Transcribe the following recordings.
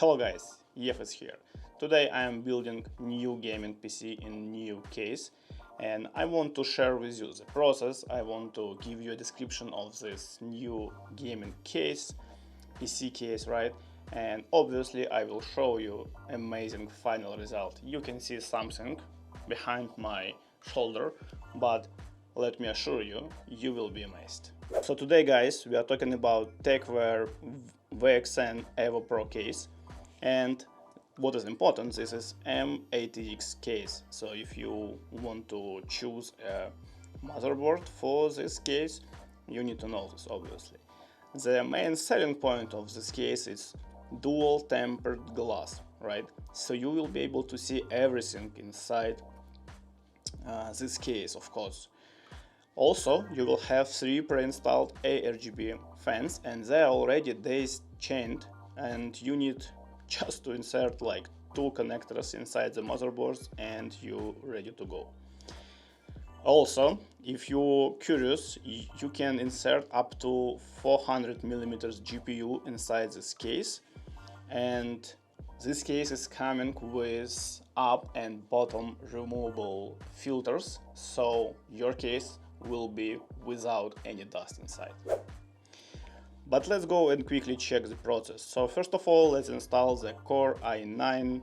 Hello guys, Yef is here. Today I am building new gaming PC in new case and I want to share with you the process. I want to give you a description of this new gaming case, PC case, right? And obviously I will show you amazing final result. You can see something behind my shoulder, but let me assure you, you will be amazed. So today guys, we are talking about Tecware VXN Evo Pro case. And what is important, this is MATX case. So if you want to choose a motherboard for this case, you need to know this obviously. The main selling point of this case is dual tempered glass, right? So you will be able to see everything inside this case, of course. Also, you will have 3 pre-installed ARGB fans and they are already daisy chained, and you need just to insert like 2 connectors inside the motherboards and you're ready to go. Also, if you're curious, you can insert up to 400mm GPU inside this case, and this case is coming with up and bottom removable filters, so your case will be without any dust inside. But let's go and quickly check the process. So first of all, let's install the Core i9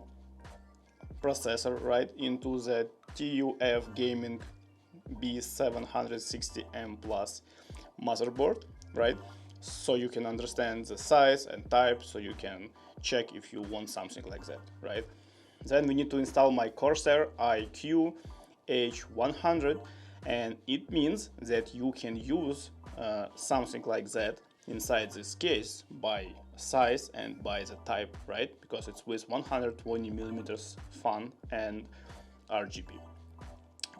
processor right into the TUF Gaming B760M Plus motherboard, right? So you can understand the size and type, so you can check if you want something like that, right? Then we need to install my Corsair iQ H100, and it means that you can use something like that inside this case by size and by the type, right? Because it's with 120mm fan and RGB.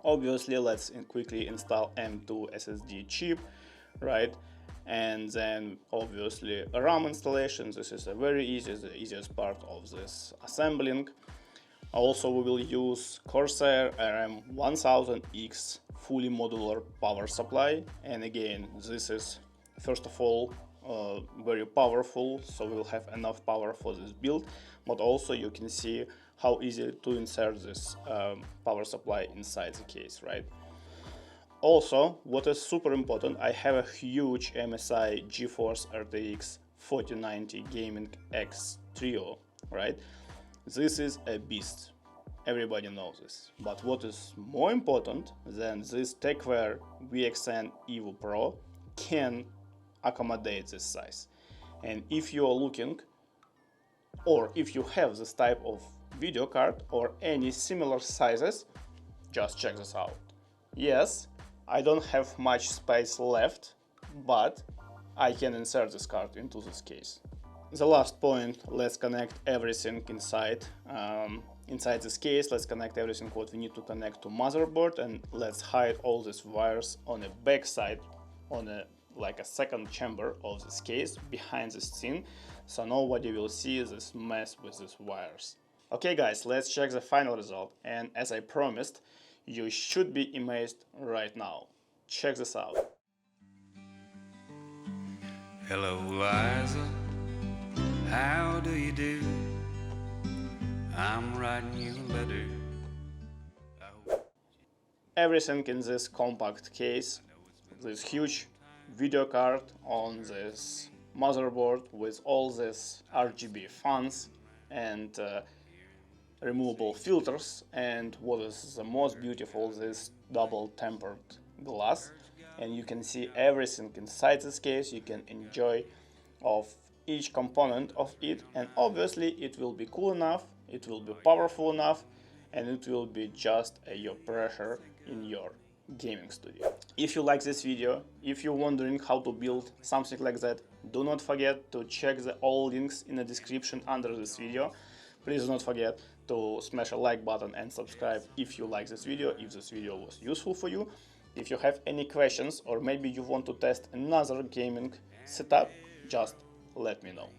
Obviously, let's quickly install M2 SSD chip, right? And then obviously RAM installation. This is a very easy, the easiest part of this assembling. Also, we will use Corsair RM1000X fully modular power supply, and again, this is first of all very powerful, so we'll have enough power for this build, but also you can see how easy to insert this power supply inside the case, right? Also, what is super important, I have a huge MSI GeForce RTX 4090 Gaming X Trio, right? This is a beast, everybody knows this. But what is more important than this Tecware VXN Evo Pro can accommodate this size. And if you are looking, or if you have this type of video card or any similar sizes, just check this out. Yes, I don't have much space left, but I can insert this card into this case. The last point, let's connect everything inside this case. Let's connect everything what we need to connect to motherboard, and let's hide all these wires on the back side, on a like a second chamber of this case behind the scene, so nobody will see this mess with these wires. Okay guys, let's check the final result, and as I promised, you should be amazed right now. Check this out. Hello Liza, how do you do? I'm writing you a letter. Everything in this compact case, this huge video card on this motherboard with all these RGB fans and removable filters, and what is the most beautiful, this double tempered glass, and you can see everything inside this case. You can enjoy of each component of it, and obviously it will be cool enough, it will be powerful enough, and it will be just your pressure in your gaming studio. If you like this video, if you're wondering how to build something like that, do not forget to check all links in the description under this video. Please do not forget to smash a like button and subscribe if you like this video, if this video was useful for you. If you have any questions, or maybe you want to test another gaming setup, just let me know.